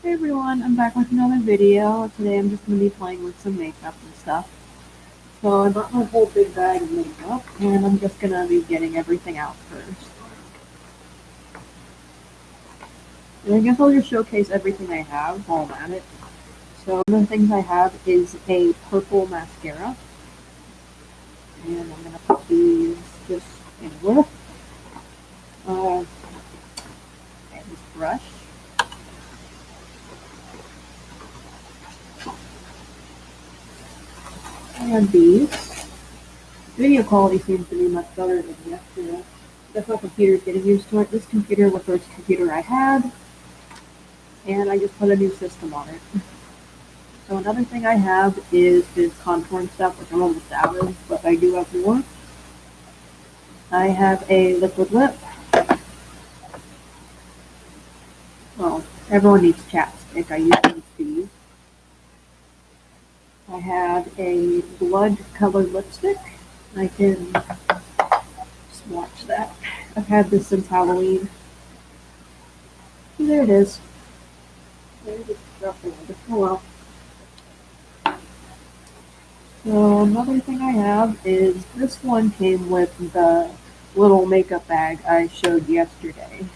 Hey everyone, I'm back with another video. Today I'm just going to be playing with some makeup and stuff. So I brought my whole big bag of makeup and I'm just going to be getting everything out first. And I guess I'll just showcase everything I have while I'm at it. So one of the things I have is a purple mascara. And I'm going to put these just anywhere. I have this brush. I have these. Video quality seems to be much better than yesterday. That's my computer's getting used to it. This computer was the first computer I had, and I just put a new system on it. So another thing I have is this contour and stuff, which I'm almost out of, but I do have more. I have a liquid lip. Well, everyone needs chapstick. I use these. I have a blood-colored lipstick. I can swatch that. I've had this since Halloween. There it is. There's a oh well. So another thing I have is this one came with the little makeup bag I showed yesterday.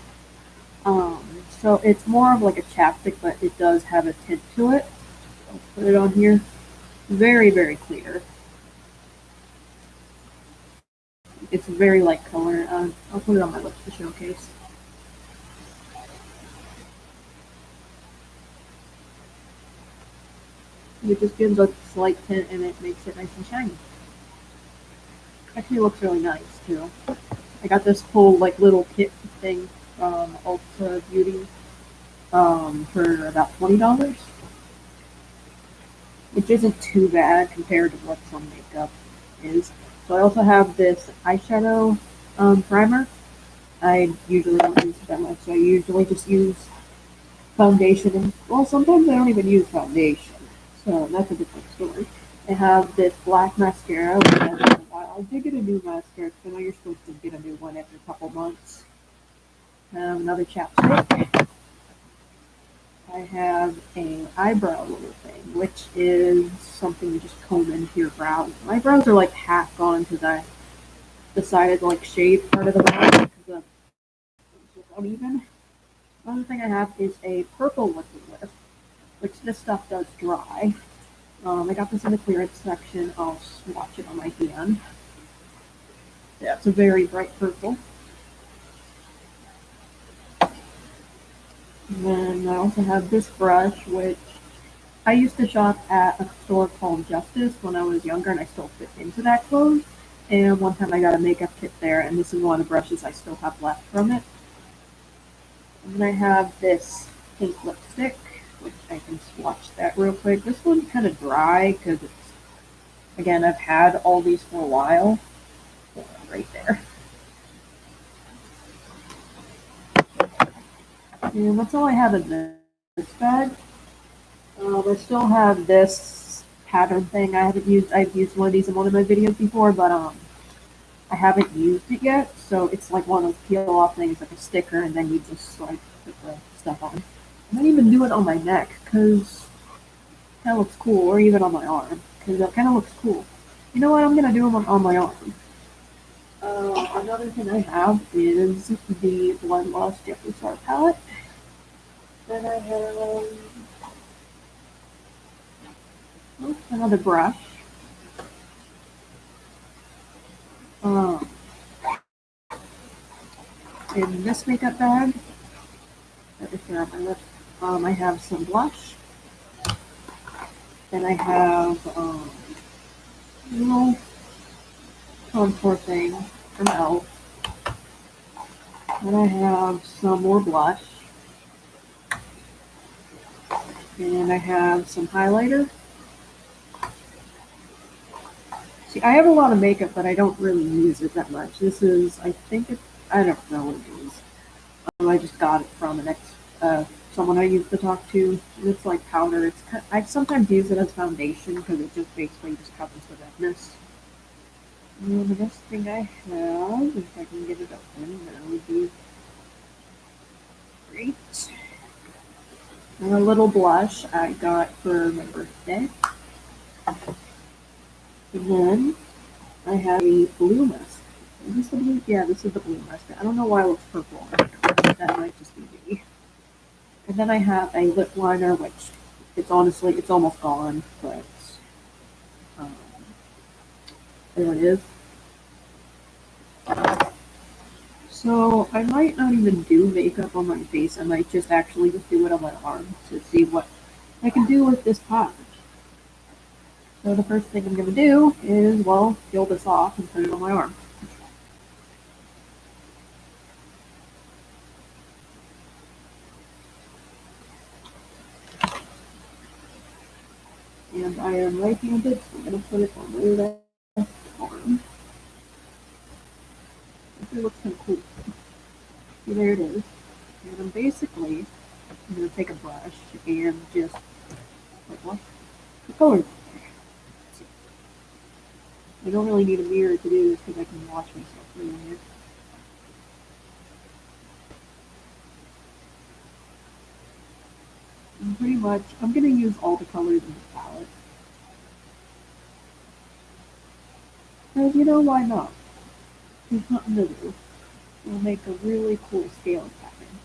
So it's more of like a chapstick, but it does have a tint to it. I'll put it on here. Very, very clear. It's a very light color. I'll put it on my lips to showcase. It just gives a slight tint and it makes it nice and shiny. Actually looks really nice too. I got this whole like little kit thing from Ulta Beauty for about $20, which isn't too bad compared to what some makeup is. So I also have this eyeshadow primer. I usually don't use it that much. So I usually just use foundation, and well, sometimes I don't even use foundation. So that's a different story. I have this black mascara, which I've had for a while. I did get a new mascara, because I know you're supposed to get a new one every couple months. Another chapstick. I have a eyebrow little thing, which is something you just comb into your brows. My brows are like half gone to the side of the like shade part of the brow because it's uneven. Another thing I have is a purple liquid lip, which this stuff does dry. I got this in the clearance section. I'll swatch it on my hand. Yeah, it's a very bright purple. And then I also have this brush, which I used to shop at a store called Justice when I was younger, and I still fit into that clothes. And one time I got a makeup kit there, and this is one of the brushes I still have left from it. And then I have this pink lipstick, which I can swatch that real quick. This one's kind of dry because it's, again, I've had all these for a while. Right there. And that's all I have in this bag. I still have this pattern thing I haven't used. I've used one of these in one of my videos before, but I haven't used it yet. So it's like one of those peel off things, like a sticker, and then you just like put the stuff on. I might even do it on my neck because it kind of looks cool, or even on my arm because that kind of looks cool. You know what? I'm gonna do them on my arm. Another thing I have is the Blood Lost Jeffree Star palette. Then I have another brush. Um, in this makeup bag, that is here on my lip, I have some blush. Then I have a little contour thing from e.l.f. Then I have some more blush. And I have some highlighter. See, I have a lot of makeup, but I don't really use it that much. This is, I think it's, I don't know what it is. I just got it from someone I used to talk to. It's like powder. I sometimes use it as foundation because it just basically just covers the redness. And the next thing I have, if I can get it open, that would be great. And a little blush I got for my birthday. And then I have a blue mask. Is this the blue? Yeah, this is the blue mask. I don't know why it looks purple. That might just be me. And then I have a lip liner, which it's honestly, it's almost gone, but um, there it is. So I might not even do makeup on my face. I might just actually just do it on my arm to see what I can do with this pot. So the first thing I'm going to do is, well, peel this off and put it on my arm. And I am right-handed, so I'm going to put it on my left arm. It looks kind of cool. See, there it is. And I'm basically going to take a brush and just, like, what? The color. I don't really need a mirror to do this because I can watch myself doing it. And pretty much, I'm going to use all the colors in the palette. Because, you know, why not? There's nothing to do. It'll make a really cool scale pattern.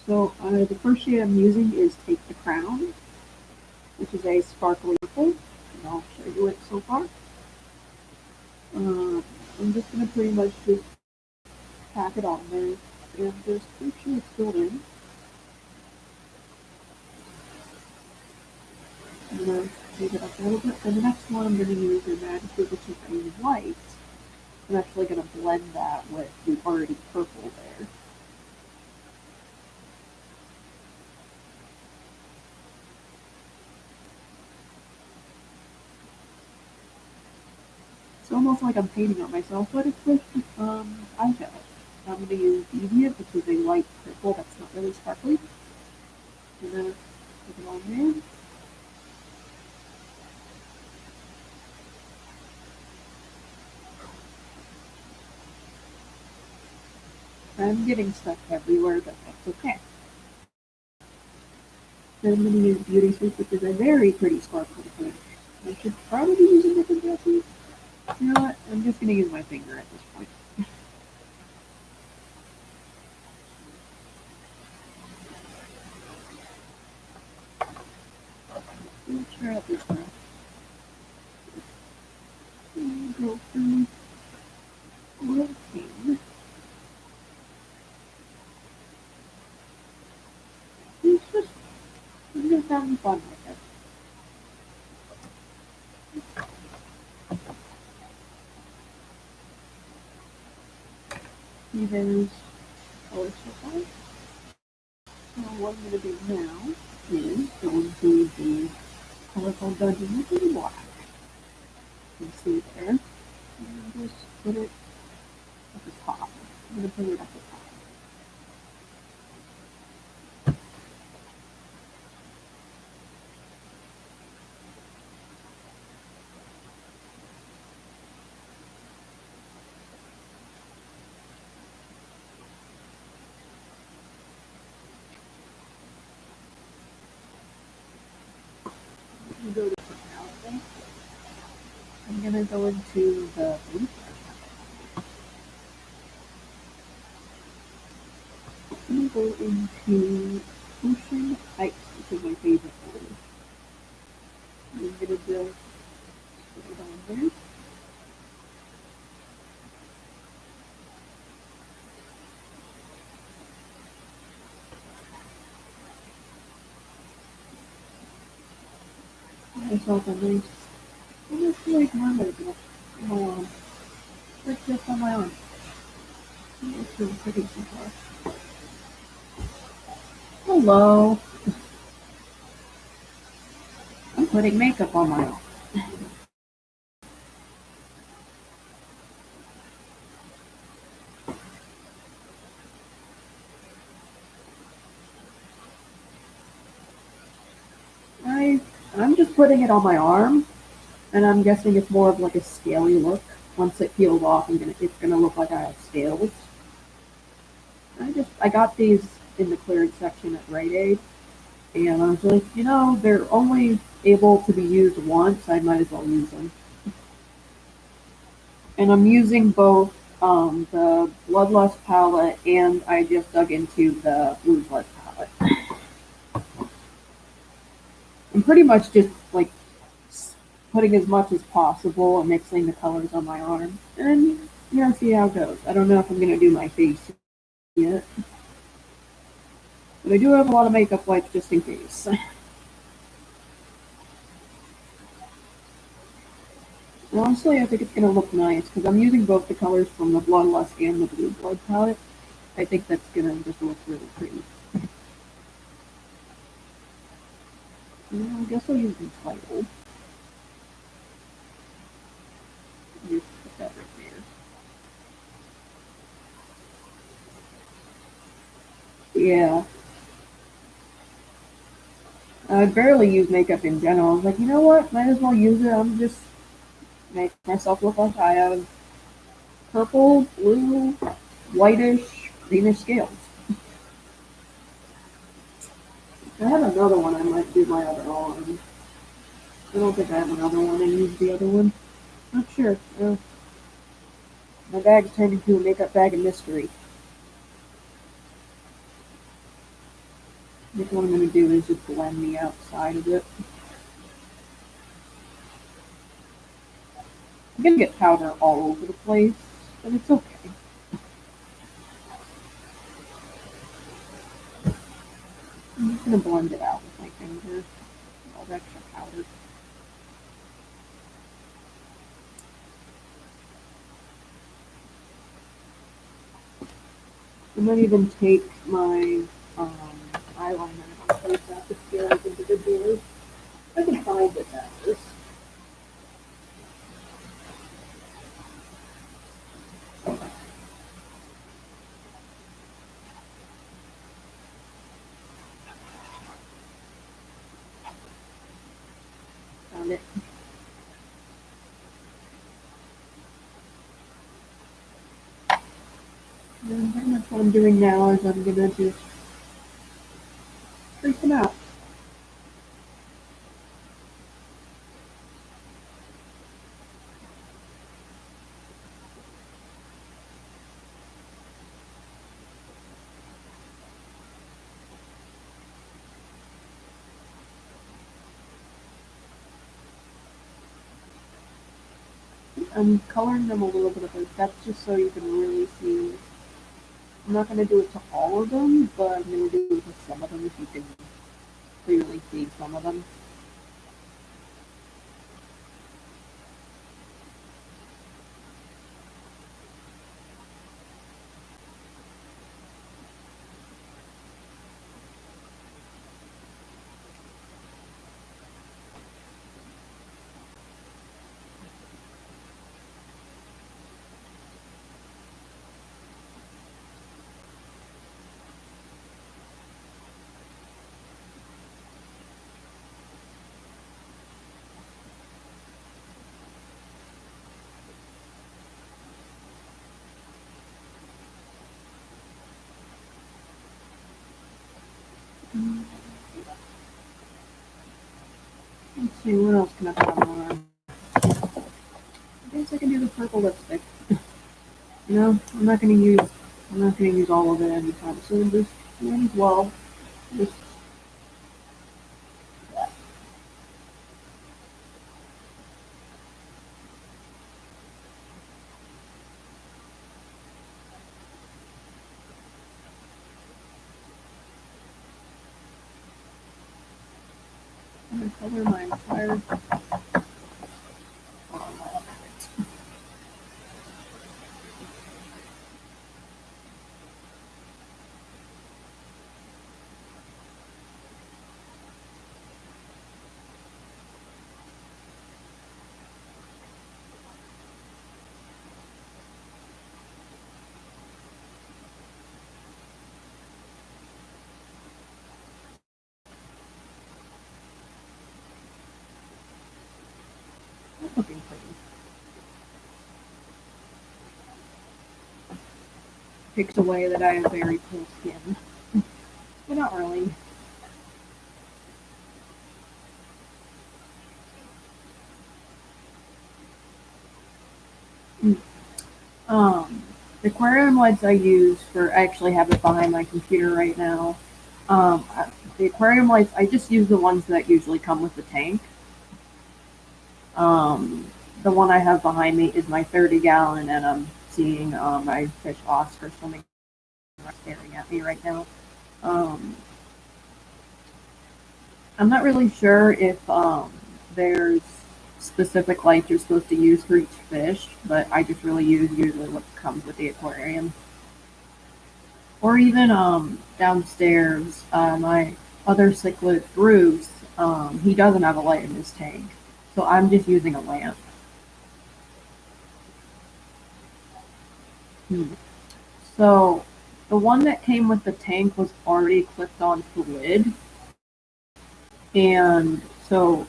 So the first shade I'm using is Take the Crown, which is a sparkly purple, and I'll show you it so far. I'm just going to pretty much just pack it on there and just make sure it's filled in. I'm going to move it up a little bit. And the next one I'm going to use is Majesty, which is a white. I'm actually going to blend that with the already purple there. It's almost like I'm painting on myself, but it's with eyeshadow. I'm going to use Deviant, which is a light purple that's not really sparkly. And then put it on there. I'm getting stuff everywhere, but that's okay. Then I'm going to use Beauty Sleep, which is a very pretty sparkly pink. I should probably be using different brushes. You know what? I'm just going to use my finger at this point. Let's try out this one. Go through looking. It's just having fun with it. See, there's color so far. So what I'm going to do now is go into the color called Dungeon with Black. You can see there. And just put it at the top. I'm going to put it at the top. Go to personality. I'm going to go into the blue. I'm going to go into Ocean Heights, which is my favorite color. I'm going to just put it on there. Myself a nice, almost like mermaid look on my arm. Like just on my arm. It's really pretty so far. Hello. I'm putting makeup on my arm. I'm just putting it on my arm, and I'm guessing it's more of like a scaly look. Once it peels off, it's gonna look like I have scales. I got these in the clearance section at Rite Aid, and I was like, they're only able to be used once. I might as well use them. And I'm using both the Bloodlust palette, and I just dug into the Blue Blood palette. I'm pretty much just like putting as much as possible and mixing the colors on my arm, and see how it goes. I don't know if I'm gonna do my face yet, but I do have a lot of makeup wipes just in case. Honestly, I think it's gonna look nice because I'm using both the colors from the Bloodlust and the Blue Blood palette. I think that's gonna just look really pretty. I guess I'll use the title. Just put that right there. Yeah. I barely use makeup in general. I was like, you know what? Might as well use it. I'm just make myself look like I have purple, blue, whitish, greenish scales. I have another one I might do my other arm. I don't think I have another one and use the other one. Not sure. My bag turned into a makeup bag of mystery. I think what I'm going to do is just blend the outside of it. I'm going to get powder all over the place, but it's okay. I'm just going to blend it out with my finger. All the extra powder. I might even take my eyeliner and place that to scale up into the doors. I can find it after. Found it. And pretty much what I'm doing now is I'm gonna just trace them out. I'm coloring them a little bit of like that's just so you can really see. I'm not gonna do it to all of them, but I'm gonna do it to some of them if you can clearly see some of them. Let's see, what else can I put on my arm? I guess I can do the purple lipstick. I'm not gonna use all of it anytime soon. Just might as well. Just I'm gonna cover my entire. Looking pretty. takes away that I have very cool skin. But not really. Mm. Um, the aquarium lights I use I actually have it behind my computer right now. The aquarium lights, I just use the ones that usually come with the tank. Um, the one I have behind me is my 30-gallon, and I'm seeing my fish Oscar swimming staring at me right now. Um, I'm not really sure if there's specific lights you're supposed to use for each fish, but I just really use usually what comes with the aquarium. Or even downstairs, my other cichlid, Bruce, he doesn't have a light in his tank, so I'm just using a lamp. Hmm. So the one that came with the tank was already clipped onto the lid, and so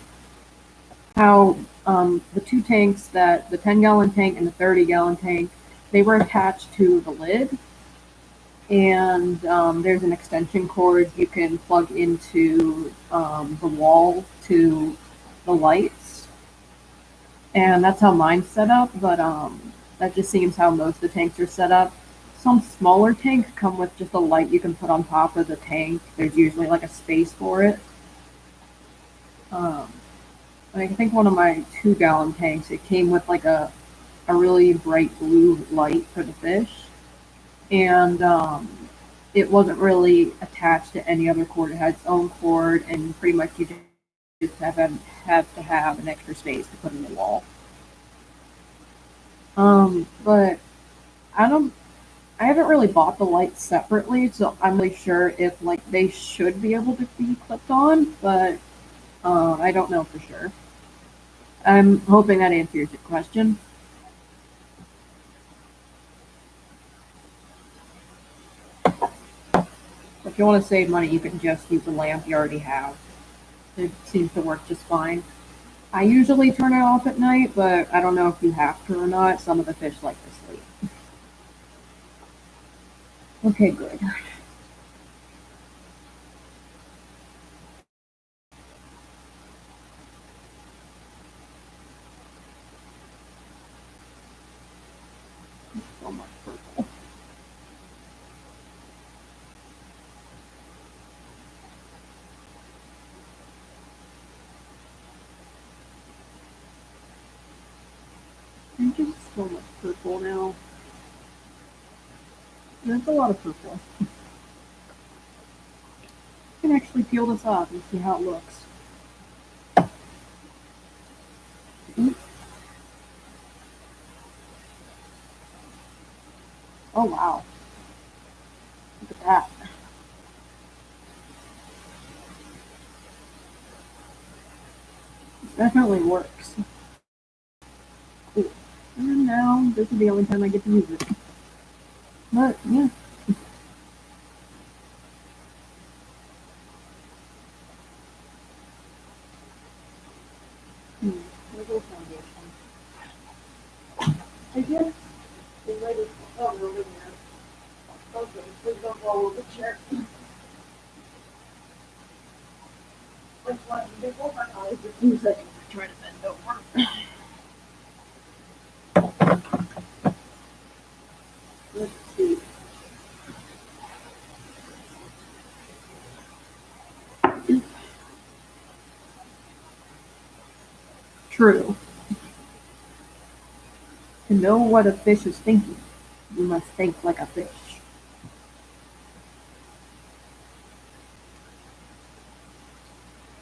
how the two tanks, that the 10-gallon tank and the 30-gallon tank, they were attached to the lid, and there's an extension cord you can plug into the wall to the lights, and that's how mine's set up. But that just seems how most of the tanks are set up. Some smaller tanks come with just a light you can put on top of the tank. There's usually like a space for it. Um, I think one of my 2-gallon tanks, it came with like a really bright blue light for the fish, and it wasn't really attached to any other cord. It had its own cord, and pretty much you just have to have an extra space to put in the wall. But I don't. I haven't really bought the lights separately, so I'm really sure if like they should be able to be clipped on, but I don't know for sure. I'm hoping that answers your question. If you want to save money, you can just use the lamp you already have. It seems to work just fine. I usually turn it off at night, but I don't know if you have to or not. Some of the fish like to sleep. Okay, good. So much purple. There's just so much purple now. There's a lot of purple. You can actually peel this off and see how it looks. Mm. Oh wow, look at that. It definitely works. Cool. And now this is the only time I get to use it. But yeah. There's a foundation. I guess the latest. Oh, no, over there. Okay, please don't fall over the chair. Before my eyes, just 2 seconds. Try to bend over. Let's see. True. To know what a fish is thinking, you must think like a fish.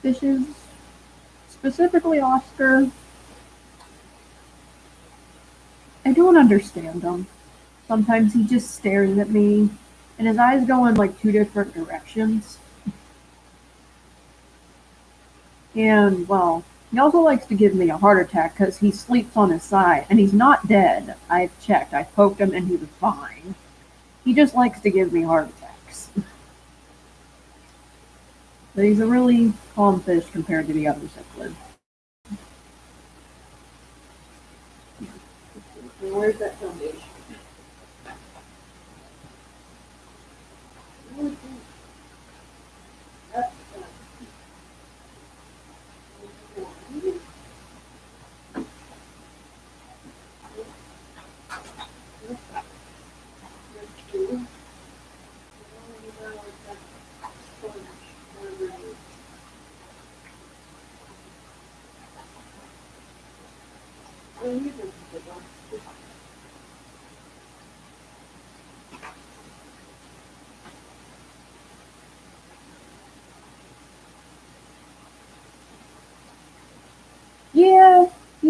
Fishes, specifically Oscar, I don't understand him. Sometimes he just stares at me, and his eyes go in like two different directions. And, well, he also likes to give me a heart attack because he sleeps on his side, and he's not dead. I've checked. I poked him, and he was fine. He just likes to give me heart attacks. But he's a really calm fish compared to the other cichlids. Where's that foundation?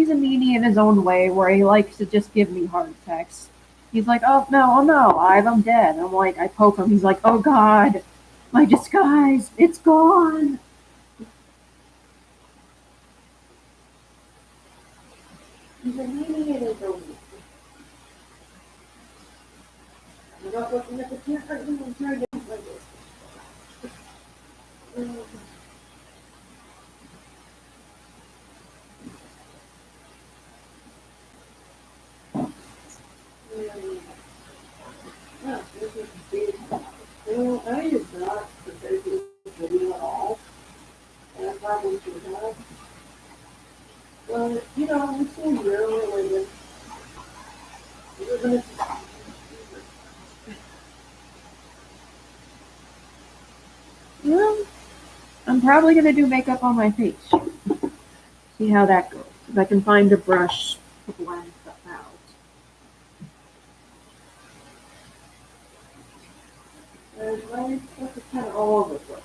he's a meanie in his own way, where he likes to just give me heart attacks. He's like, oh no, I'm dead. I'm like, I poke him. He's like, oh God, my disguise, it's gone. He's a meanie in his own way. I'm not looking at the cat right now. I'm trying to like this. Yeah, this is big. Well, I is not prepared for this video at all, and I probably should have. But, you know, we're still here, we're living. We're gonna. Well, I'm probably gonna do makeup on my face. See how that goes. If I can find a brush to blend stuff out. There's my stuff is kind of all over the place.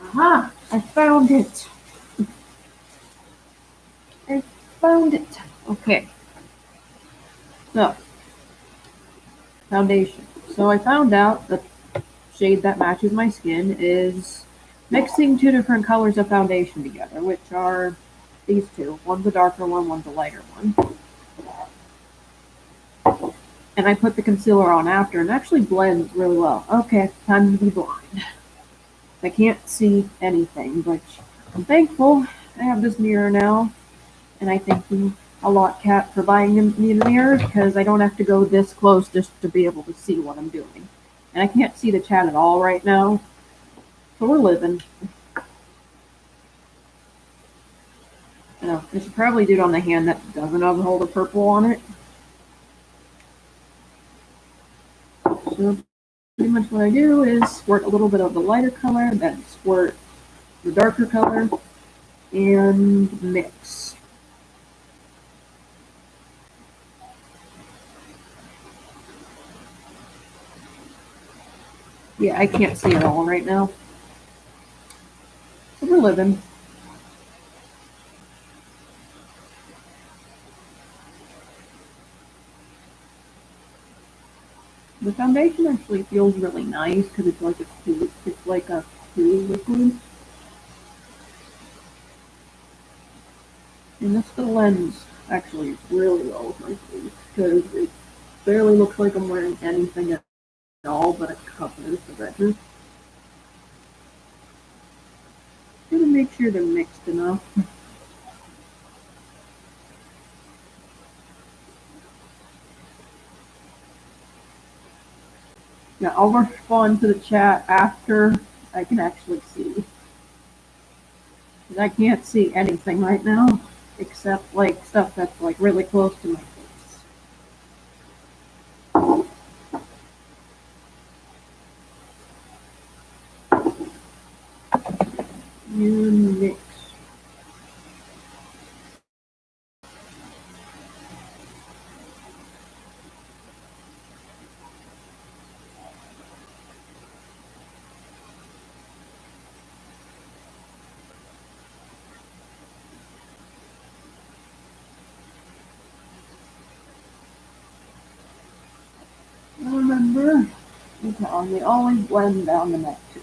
Aha! I found it! I found it! Okay. So, foundation. So I found out the shade that matches my skin is mixing two different colors of foundation together, which are these two. One's a darker one, one's a lighter one. And I put the concealer on after, and it actually blends really well. Okay, time to be blind. I can't see anything, but I'm thankful I have this mirror now, and I thank you a lot, Kat, for buying me the mirror, because I don't have to go this close just to be able to see what I'm doing. And I can't see the chat at all right now, so we're living. You know, I should probably do it on the hand that doesn't have a hold of purple on it. So pretty much what I do is squirt a little bit of the lighter color, then squirt the darker color, and mix. Yeah, I can't see it all right now. So we're living. The foundation actually feels really nice because it's like a cool liquid. And this blends actually really well with my face because it barely looks like I'm wearing anything at all but a cover of redness. I'm gonna make sure they're mixed enough. Yeah, I'll respond to the chat after I can actually see. Because I can't see anything right now except like stuff that's like really close to my face. And mix. Remember, they always blend down the neck too.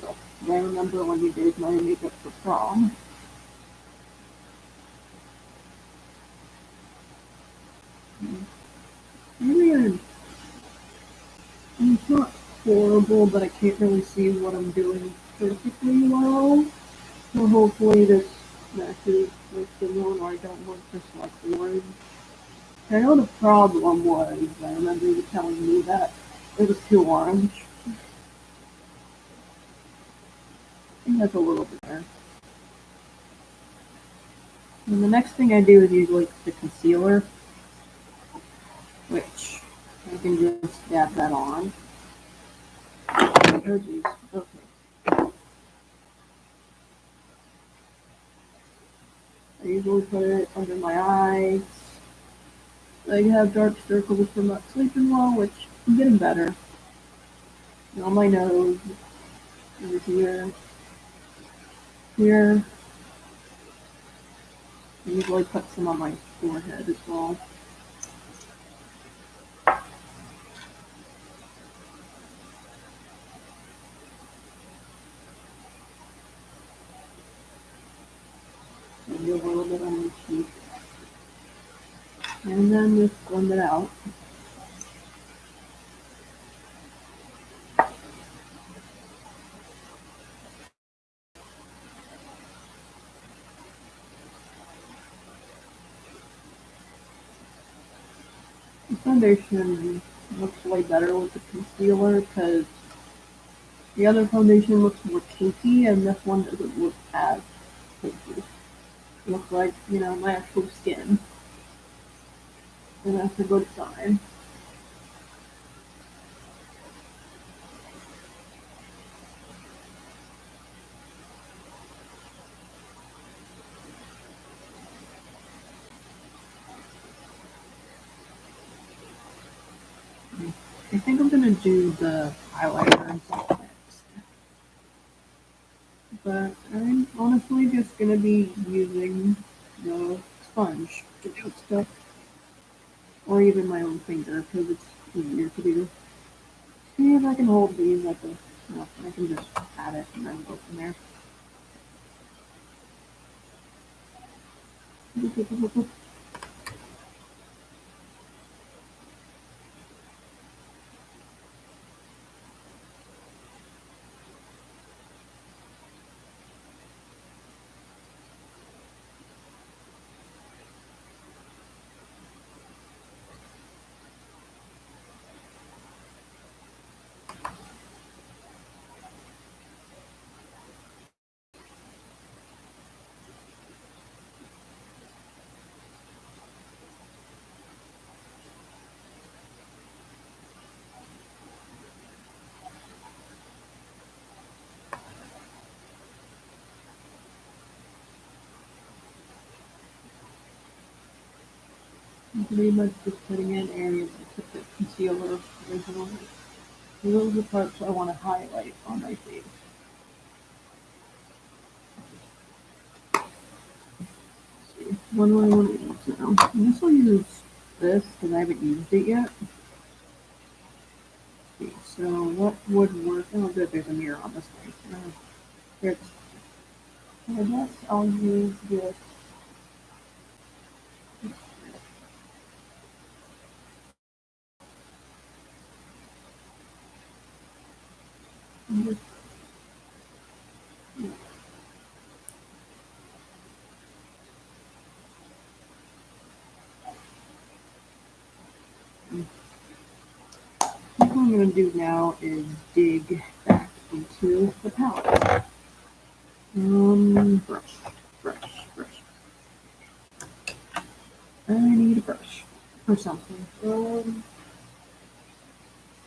I remember when you did my makeup for prom. Maybe it's not horrible, but I can't really see what I'm doing perfectly well. So hopefully this matches my skin tone, or I don't look just like orange. I know the problem was, I remember you telling me that it was too orange. I think that's a little bit better. And the next thing I do is usually the concealer, which I can just dab that on. Oh geez, okay. I usually put it under my eyes. I have dark circles from not sleeping well, which I'm getting better. And on my nose, over here, here. I usually put some on my forehead as well. Maybe a little bit on my cheek. And then just blend it out. The foundation looks way better with the concealer because the other foundation looks more cakey and this one doesn't look as cakey. It looks like, my actual skin. And that's a good sign. I think I'm gonna do the highlighter and stuff next. But I'm honestly just gonna be using the sponge to do stuff. Or even my own finger because it's easier to do. See if I can hold these at the, no, I can just add it and then go from there. I'm pretty much just putting in areas I took the concealer originally. Those are the parts I want to highlight on my face. Let's see, what do I want to use now? I guess I'll use this because I haven't used it yet. Let's see, so what would work? Oh good, there's a mirror on this thing. It's, I guess I'll use this. What I'm going to do now is dig back into the palette. Brush, brush, brush. I need a brush or something.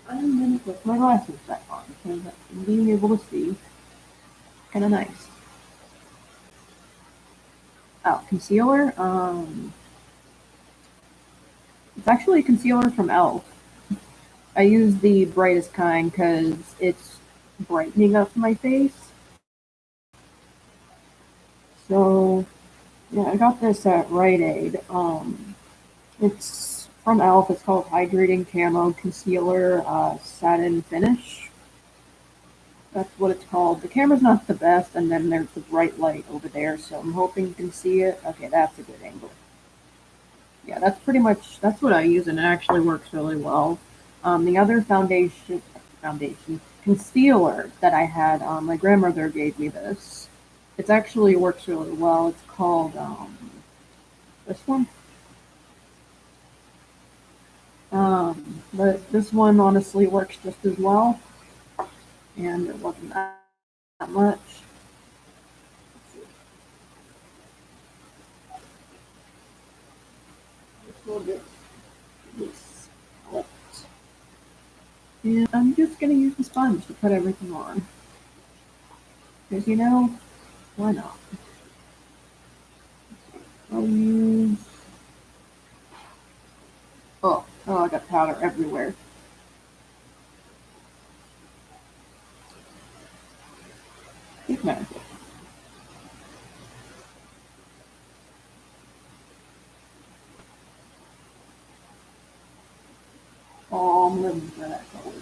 I'm going to put my glasses back on because being able to see kind of nice. Oh, concealer. It's actually a concealer from e.l.f. I use the brightest kind because it's brightening up my face. So, yeah, I got this at Rite Aid. It's from e.l.f. It's called Hydrating Camo Concealer Satin Finish. That's what it's called. The camera's not the best, and then there's the bright light over there, so I'm hoping you can see it. Okay, that's a good angle. Yeah, that's what I use, and it actually works really well. The other foundation concealer that I had, my grandmother gave me this. It actually works really well. It's called this one. But this one honestly works just as well, and it wasn't that much. We'll get this out. And I'm just gonna use the sponge to put everything on. Because why not? I'll use. Oh, I got powder everywhere. It's magic. Oh, I'm living for that color.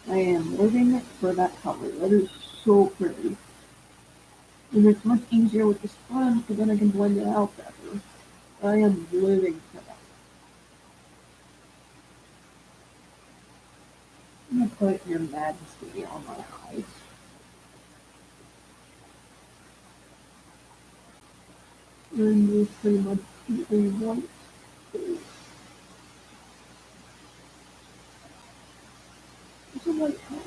I am living for that color. That is so pretty. And it's much easier with the sponge because then I can blend it out better. I am living for that. I'm gonna put Your Majesty on my eyes. And just pretty much a white face. It's a white face.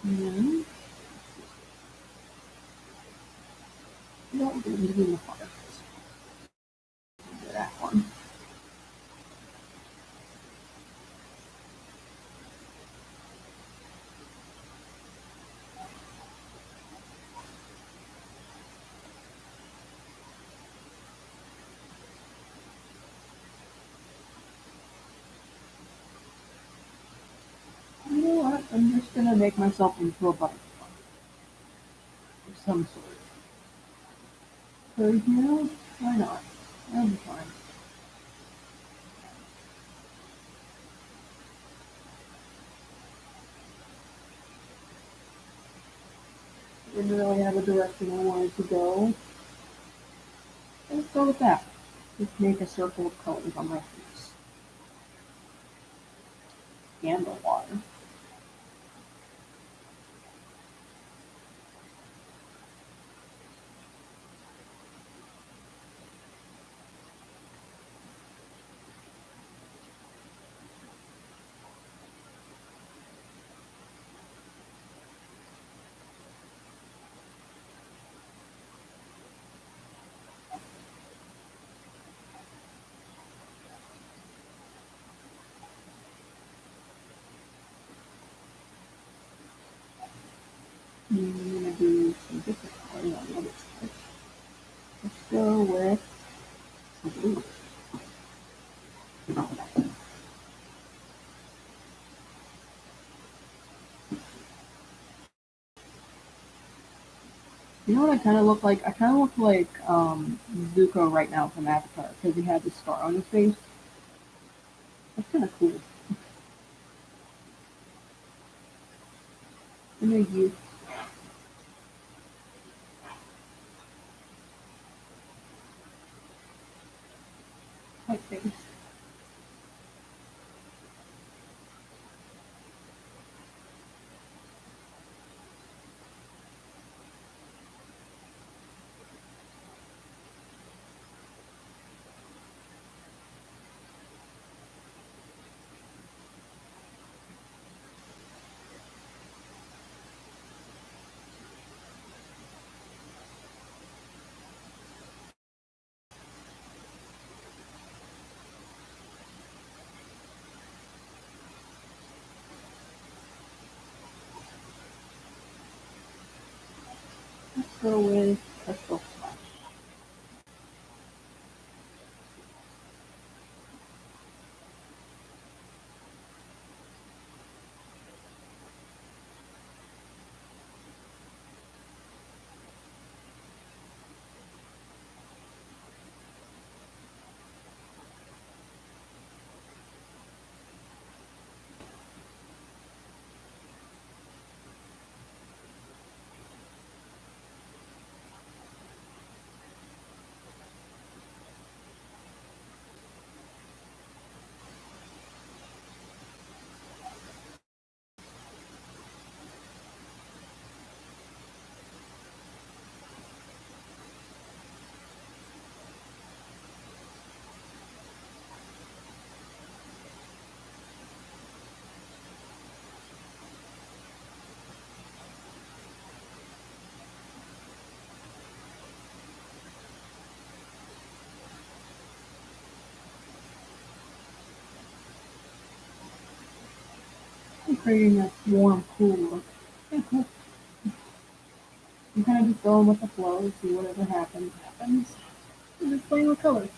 And then that goes in the heart. That one. You know what? I'm just gonna make myself into a butterfly of some sort. So, you know, why not? That'll be fine. Didn't really have a direction I wanted to go. Let's go with that. Just make a circle of colors on my face. And the water. And I'm gonna do some different colors on the other side. Let's go with some blue. You know what I kind of look like? I kind of look like Zuko right now from Avatar because he had the scar on his face. That's kind of cool. And then you white face. Let's go with crystal splash. I'm creating that warm, cool look. Yeah, cool. I'm kind of just going with the flow, see whatever happens, happens. I'm just playing with colors.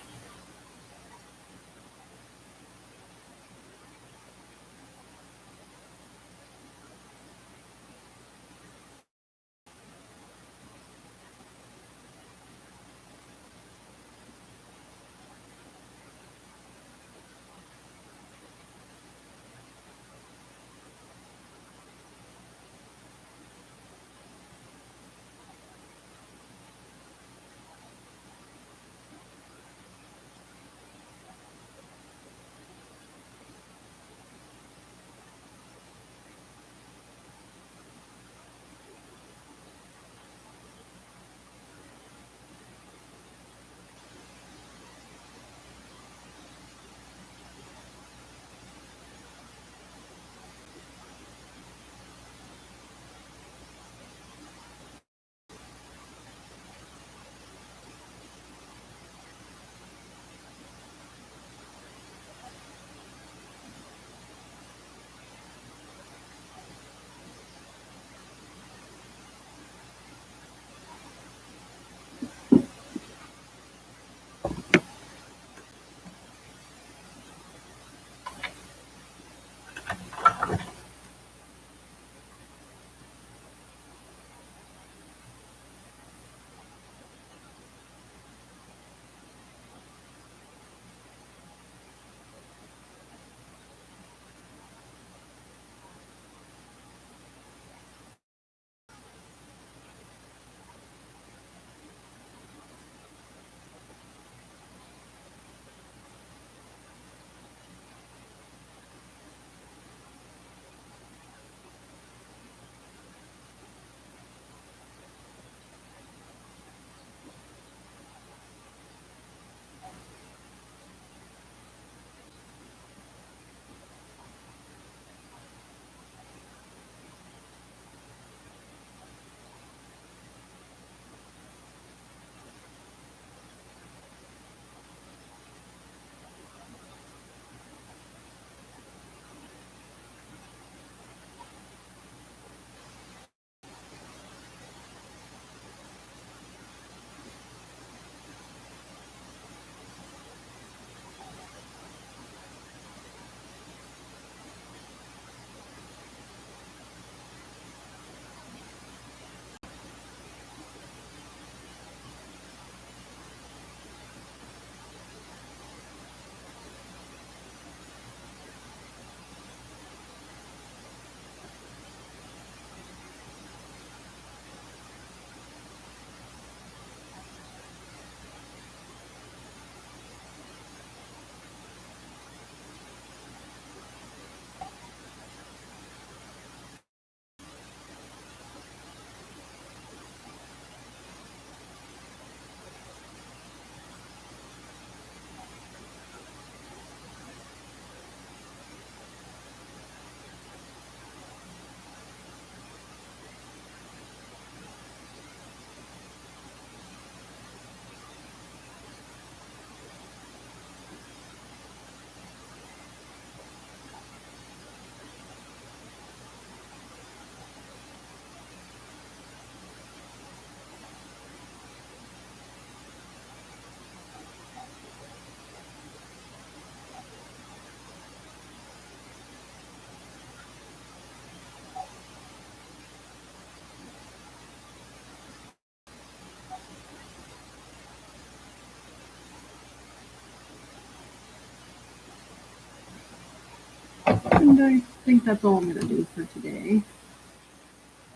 And I think that's all I'm gonna do for today.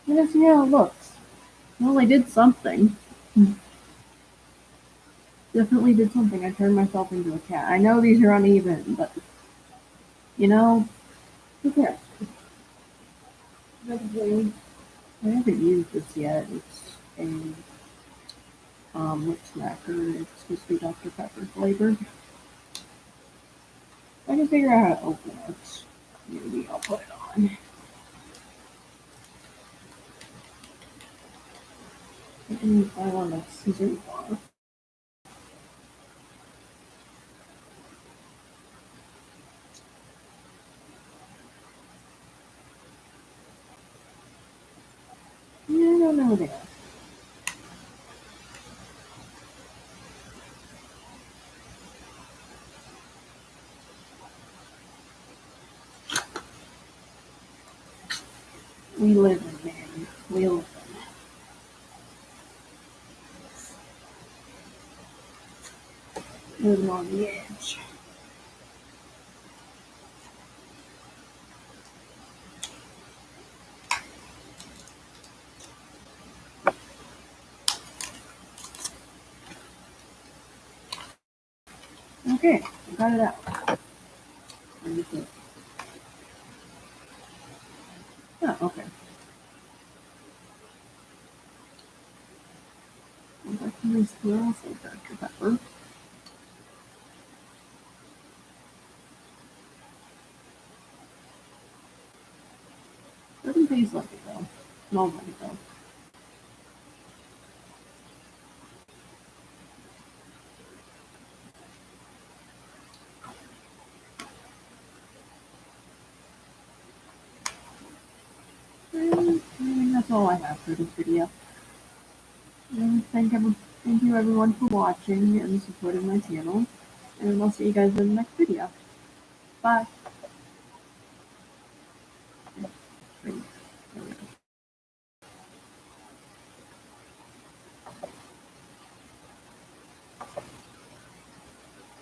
Let's see how it looks. Well, I did something. Definitely did something. I turned myself into a cat. I know these are uneven, but you know, who cares? Definitely. I haven't used this yet. It's a lip smacker. It's supposed to be Dr. Pepper flavored. I can figure out how to open it. Maybe I'll put it on. And I want a scissors bar. Yeah, I don't know there. We live in man. We live in. Living on the edge. Okay, I got it out. Oh, okay. I can use also Dr. Pepper. Doesn't taste like it though. Smells like it though. And I think that's all I have for this video. And thank you everyone for watching and supporting my channel. And I'll see you guys in the next video. Bye.